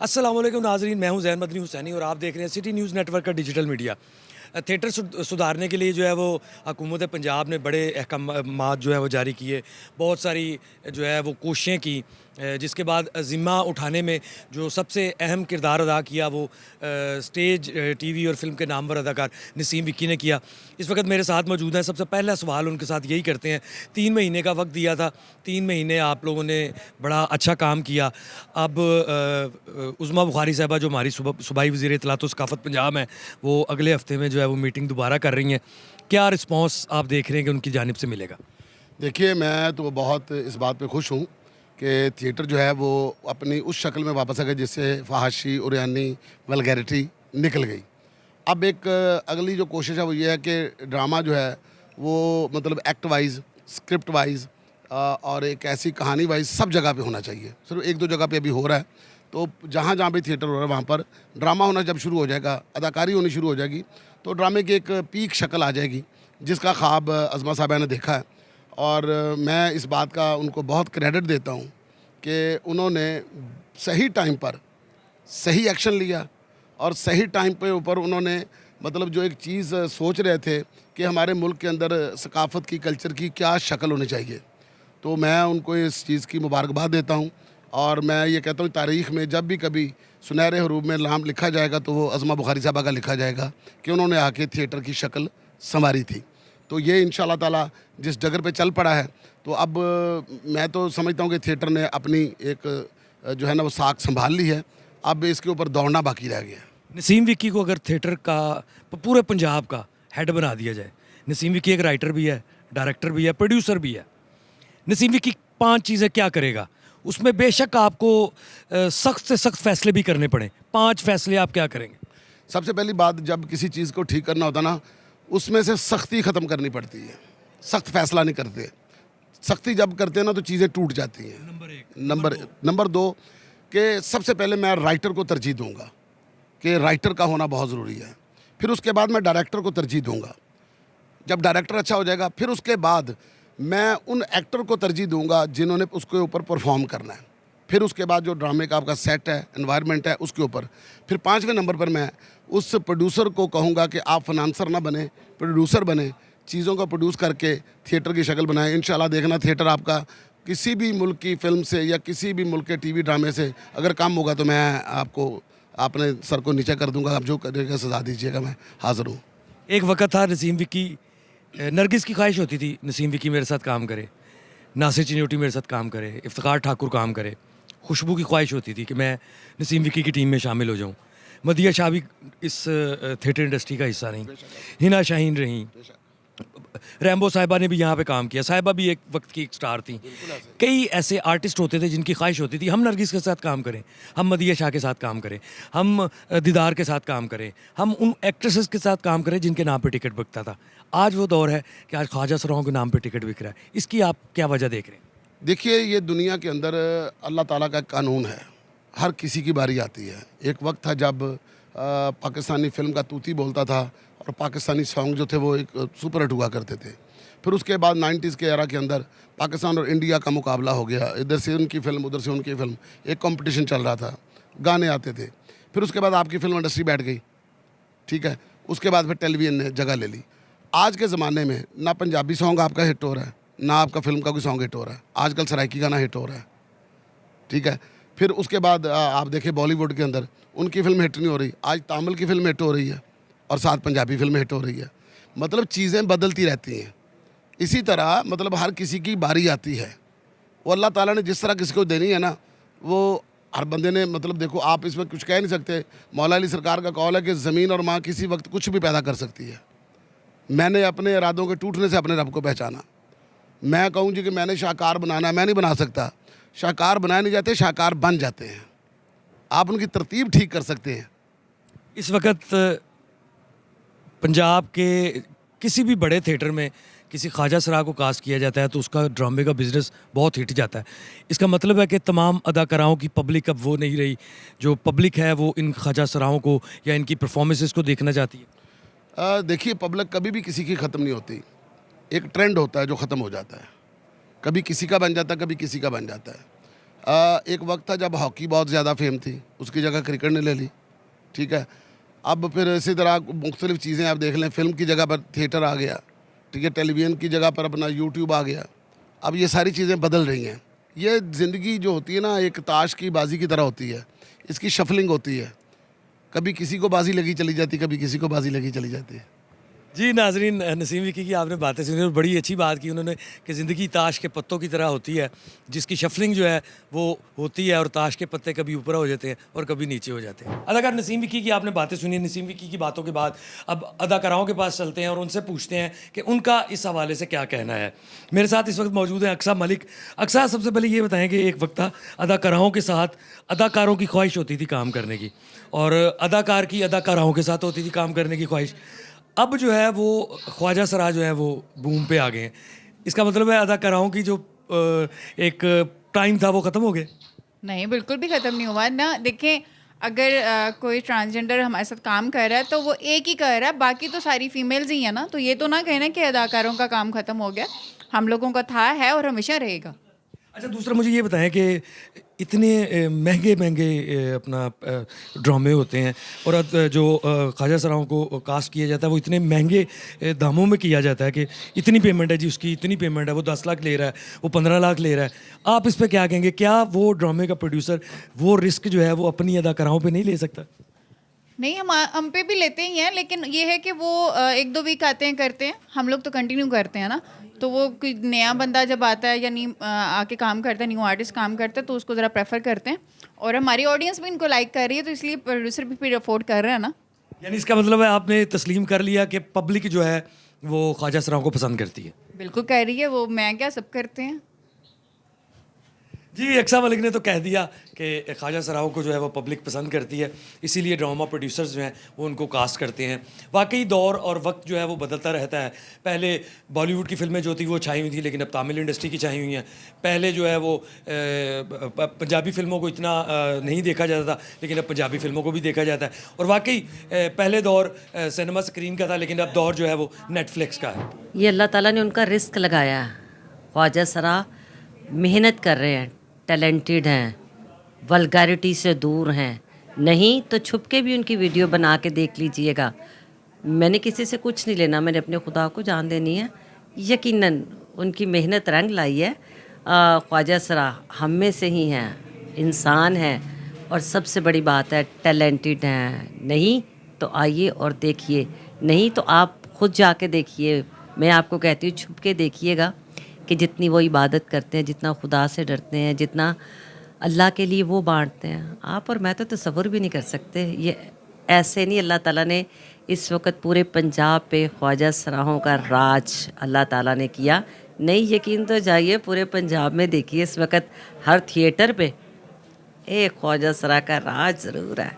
अस्सलाम वालेकुम नाज़रीन, मैं हूं ज़ैन मदनी हुसैनी और आप देख रहे हैं सिटी न्यूज़ नेटवर्क का डिजिटल मीडिया। थिएटर सुधारने के लिए जो है वो हुकूमत पंजाब ने बड़े अहकामात जो है वो जारी किए। बहुत सारी जो है वो कोशिशें की, जिसके बाद ज़िम्मा उठाने में जो सबसे अहम किरदार अदा किया वो स्टेज, टीवी और फ़िल्म के नामवर अदाकार नसीम विक्की ने किया। इस वक्त मेरे साथ मौजूद हैं। सबसे पहला सवाल उनके साथ यही करते हैं। 3 महीने का वक्त दिया था, 3 महीने आप लोगों ने बड़ा अच्छा काम किया। अब उज़्मा बुखारी साहिबा जो हमारी सूबाई वज़ीर इत्तलात व सकाफ़त पंजाब हैं, वो अगले हफ़्ते में जो है वो मीटिंग दोबारा कर रही हैं। क्या रिस्पॉन्स आप देख रहे हैं कि उनकी जानिब से मिलेगा? देखिए, मैं तो बहुत इस बात पे खुश हूँ कि थिएटर जो है वो अपनी उस शक्ल में वापस आ गया जिससे फ़हाशी, उरयानी, वल्गैरिटी निकल गई। अब एक अगली जो कोशिश है वो ये है कि ड्रामा जो है वो मतलब एक्ट वाइज़, स्क्रिप्ट वाइज़ और एक ऐसी कहानी वाइज़ सब जगह पे होना चाहिए। सिर्फ 1-2 जगह पे अभी हो रहा है। तो जहाँ-जहाँ भी थिएटर हो रहा है वहाँ पर ड्रामा होना जब शुरू हो जाएगा, अदाकारी होनी शुरू हो जाएगी, तो ड्रामे की एक पीक शक्ल आ जाएगी, जिसका ख्वाब अज़मा साहिबा ने देखा है। और मैं इस बात का उनको बहुत क्रेडिट देता हूँ कि उन्होंने सही टाइम पर सही एक्शन लिया और सही टाइम पे ऊपर उन्होंने मतलब जो एक चीज़ सोच रहे थे कि हमारे मुल्क के अंदर सकाफ़त की, कल्चर की क्या शक्ल होनी चाहिए। तो मैं उनको इस चीज़ की मुबारकबाद देता हूँ और मैं ये कहता हूँ तारीख़ में जब भी कभी सुनहरे हरूफ में नाम लिखा जाएगा तो वो अज़मा बुखारी साहबा का लिखा जाएगा कि उन्होंने आके थिएटर की शक्ल संवारी थी। तो ये इंशाअल्लाह ताला जिस डगर पे चल पड़ा है, तो अब मैं तो समझता हूँ कि थिएटर ने अपनी एक जो है ना वो साख संभाल ली है। अब इसके ऊपर दौड़ना बाकी रह गया है। नसीम विक्की को अगर थिएटर का पूरे पंजाब का हेड बना दिया जाए। नसीम विक्की एक राइटर भी है, डायरेक्टर भी है, प्रोड्यूसर भी है। नसीम विक्की 5 चीज़ें क्या करेगा? उसमें बेशक आपको सख्त से सख्त फैसले भी करने पड़े। 5 फैसले आप क्या करेंगे? सबसे पहली बात, जब किसी चीज़ को ठीक करना होता ना, उसमें से सख्ती ख़त्म करनी पड़ती है। सख्त फैसला नहीं करते। सख्ती जब करते हैं ना तो चीज़ें टूट जाती हैं। नंबर 1। नंबर 2 कि सबसे पहले मैं राइटर को तरजीह दूँगा कि राइटर का होना बहुत ज़रूरी है। फिर उसके बाद मैं डायरेक्टर को तरजीह दूँगा। जब डायरेक्टर अच्छा हो जाएगा, फिर उसके बाद मैं उन एक्टर को तरजीह दूँगा जिन्होंने उसके ऊपर परफॉर्म करना है। फिर उसके बाद जो ड्रामे का आपका सेट है, एनवायरनमेंट है, उसके ऊपर। फिर 5वें नंबर पर मैं उस प्रोड्यूसर को कहूँगा कि आप फाइनेंसर ना बने, प्रोड्यूसर बने, चीज़ों को प्रोड्यूस करके थिएटर की शक्ल बनाएं। इंशाल्लाह देखना थिएटर आपका किसी भी मुल्क की फ़िल्म से या किसी भी मुल्क के टीवी ड्रामे से अगर कम होगा तो मैं आपको अपने सर को नीचे कर दूँगा। आप जो करिएगा सज़ा दीजिएगा, मैं हाज़िर हूँ। एक वक़्त था नसीम विक्की, नरगिस की ख्वाहिश होती थी नसीम विक्की मेरे साथ काम करे, नासिर चिन्योटी मेरे साथ काम करे, इफ्तिखार ठाकुर काम करे। खुशबू की ख्वाहिश होती थी कि मैं नसीम विक्की की टीम में शामिल हो जाऊँ। मदिया शाह भी इस थिएटर इंडस्ट्री का हिस्सा रहीं, हिना शाहीन रहीं, रैम्बो साहिबा ने भी यहाँ पे काम किया। साहिबा भी एक वक्त की एक स्टार थी। कई ऐसे आर्टिस्ट होते थे जिनकी ख्वाहिश होती थी हम नरगिस के साथ काम करें, हम मदिया शाह के साथ काम करें, हम दीदार के साथ काम करें, हम उन एक्ट्रेसेस के साथ काम करें जिनके नाम पे टिकट बिकता था। आज वो दौर है कि आज ख्वाजा सराओं के नाम पे टिकट बिक रहा है। इसकी आप क्या वजह देख रहे हैं? देखिए, ये दुनिया के अंदर अल्लाह ताला का कानून है, हर किसी की बारी आती है। एक वक्त था जब पाकिस्तानी फ़िल्म का तूती बोलता था और पाकिस्तानी सॉन्ग जो थे वो एक सुपर हिट हुआ करते थे। फिर उसके बाद 90s के एरा के अंदर पाकिस्तान और इंडिया का मुकाबला हो गया। इधर से उनकी फ़िल्म, उधर से उनकी फ़िल्म, एक कॉम्पिटिशन चल रहा था, गाने आते थे। फिर उसके बाद आपकी फ़िल्म इंडस्ट्री बैठ गई, ठीक है? उसके बाद फिर टेलीविज़न ने जगह ले ली। आज के ज़माने में ना पंजाबी सॉन्ग आपका हिट हो रहा है, ना आपका फ़िल्म का कोई सॉन्ग हिट हो रहा है। आजकल सराइकी गाना हिट हो रहा है, ठीक है? फिर उसके बाद आप देखिए बॉलीवुड के अंदर उनकी फ़िल्म हिट नहीं हो रही, आज तामिल की फ़िल्म हिट हो रही है और साथ पंजाबी फ़िल्म हिट हो रही है। मतलब चीज़ें बदलती रहती हैं। इसी तरह मतलब हर किसी की बारी आती है। वो अल्लाह ताला ने जिस तरह किसी को देनी है ना, वो हर बंदे ने मतलब देखो, आप इसमें कुछ कह नहीं सकते। मौला अली सरकार का कौल है कि ज़मीन और माँ किसी वक्त कुछ भी पैदा कर सकती है। मैंने अपने इरादों के टूटने से अपने रब को पहचाना। मैं कहूँ जी कि मैंने शाहकार बनाना है, मैं नहीं बना सकता। शाहकार बनाए नहीं जाते, शाहकार बन जाते हैं। आप उनकी तरतीब ठीक कर सकते हैं। इस वक्त पंजाब के किसी भी बड़े थिएटर में किसी ख्वाजा सरा को कास्ट किया जाता है तो उसका ड्रामे का बिज़नेस बहुत हिट जाता है। इसका मतलब है कि तमाम अदाकाराओं की पब्लिक अब वो नहीं रही। जो पब्लिक है वो इन ख्वाजा सराओं को या इनकी परफॉर्मेंसेस को देखना चाहती है। देखिए, पब्लिक कभी भी किसी की ख़त्म नहीं होती। एक ट्रेंड होता है जो ख़त्म हो जाता है। कभी किसी का बन जाता है, कभी किसी का बन जाता है। एक वक्त था जब हॉकी बहुत ज़्यादा फेम थी, उसकी जगह क्रिकेट ने ले ली, ठीक है। अब फिर इसी तरह मुख्तलिफ़ चीज़ें आप देख लें, फ़िल्म की जगह पर थिएटर आ गया, ठीक है, टेलीविज़न की जगह पर अपना यूट्यूब आ गया। अब ये सारी चीज़ें बदल रही हैं। ये ज़िंदगी जो होती है ना, एक ताश की बाजी की तरह होती है, इसकी शफलिंग होती है, कभी किसी को बाजी लगी चली जाती, कभी किसी को बाजी लगी चली जाती है। जी नाजरीन, नसीम विकी की आपने बातें सुनी और बड़ी अच्छी बात की उन्होंने कि ज़िंदगी ताश के पत्तों की तरह होती है, जिसकी शफलिंग जो है वो होती है और ताश के पत्ते कभी ऊपर हो जाते हैं और कभी नीचे हो जाते हैं। अदाकार नसीम विकी की आपने बातें सुनी। नसीम विकी की बातों के बाद अब अदाकाराओं के पास चलते हैं और उनसे पूछते हैं कि उनका इस हवाले से क्या कहना है। मेरे साथ इस वक्त मौजूद है अक्सा मलिक। अक्सा, सबसे पहले ये बताएं कि एक वक्त था अदाकाराओं के साथ अदाकारों की ख्वाहिश होती थी काम करने की, और अदाकार की अदाकाराओं के साथ होती थी काम करने की ख्वाहिश। अब जो है वो ख्वाजा सरा जो है वो बूम पे आ गए हैं। इसका मतलब है अदाकाराओं की जो एक टाइम था वो ख़त्म हो गया। नहीं, बिल्कुल भी ख़त्म नहीं हुआ ना। देखें, अगर कोई ट्रांसजेंडर हमारे साथ काम कर रहा है तो वो एक ही कर रहा है, बाकी तो सारी फीमेल्स ही है ना। तो ये तो ना कहना कि अदाकारों का काम ख़त्म हो गया। हम लोगों का था, है और हमेशा रहेगा। अच्छा, दूसरा मुझे ये बताएं कि इतने महंगे महंगे अपना ड्रामे होते हैं और जो ख्वाजा सराओं को कास्ट किया जाता है वो इतने महंगे दामों में किया जाता है कि इतनी पेमेंट है जी, उसकी इतनी पेमेंट है, वो 10 लाख ले रहा है, वो 15 लाख ले रहा है। आप इस पर क्या कहेंगे? क्या वो ड्रामे का प्रोड्यूसर वो रिस्क जो है वो अपनी अदाकाराओं पे नहीं ले सकता? नहीं, हम पे भी लेते ही हैं, लेकिन ये है कि वो 1-2 वीक आते हैं, करते हैं। हम लोग तो कंटिन्यू करते हैं ना। तो वो कोई नया बंदा जब आता है या नहीं आके काम करता है, न्यू आर्टिस्ट काम करता है, तो उसको ज़रा प्रेफर करते हैं। और हमारी ऑडियंस भी इनको लाइक कर रही है, तो इसलिए प्रोड्यूसर भी फिर अफोर्ड कर रहे हैं ना। यानी इसका मतलब है आपने तस्लीम कर लिया कि पब्लिक जो है वो ख्वाजा सराओं को पसंद करती है। बिल्कुल कर रही है वो, मैं क्या, सब करते हैं। जी, अक्सा मलिक ने तो कह दिया कि ख्वाजा सराओं को जो है वो पब्लिक पसंद करती है, इसीलिए ड्रामा प्रोड्यूसर्स जो हैं वो उनको कास्ट करते हैं। वाकई दौर और वक्त जो है वो बदलता रहता है। पहले बॉलीवुड की फिल्में जो थी वो छाई हुई थी, लेकिन अब तमिल इंडस्ट्री की छाई हुई हैं। पहले जो है वो पंजाबी फिल्मों को इतना नहीं देखा जाता था, लेकिन अब पंजाबी फिल्मों को भी देखा जाता है। और वाकई पहले दौर सिनेमा स्क्रीन का था, लेकिन अब दौर जो है वो नेटफ्लिक्स का है। ये अल्लाह ताला ने उनका रिस्क लगाया है। ख्वाजा सरा मेहनत कर रहे हैं, टैलेंटेड हैं, वल्गैरिटी से दूर हैं। नहीं तो छुप के भी उनकी वीडियो बना के देख लीजिएगा। मैंने किसी से कुछ नहीं लेना, मैंने अपने खुदा को जान देनी है। यकीनन उनकी मेहनत रंग लाई है। ख्वाजा सरा हम में से ही हैं, इंसान हैं, और सबसे बड़ी बात है टैलेंटेड हैं। नहीं तो आइए और देखिए, नहीं तो आप खुद जाके देखिए। मैं आपको कहती हूँ छुप के देखिएगा कि जितनी वो इबादत करते हैं, जितना खुदा से डरते हैं, जितना अल्लाह के लिए वो बांटते हैं, आप और मैं तो तसव्वुर भी नहीं कर सकते। ये ऐसे नहीं, अल्लाह ताला ने इस वक्त पूरे पंजाब पे ख्वाजा सराहों का राज अल्लाह ताला ने किया। नहीं यकीन तो जाइए, पूरे पंजाब में देखिए इस वक्त हर थिएटर पे एक ख्वाजा सरा का राज ज़रूर है।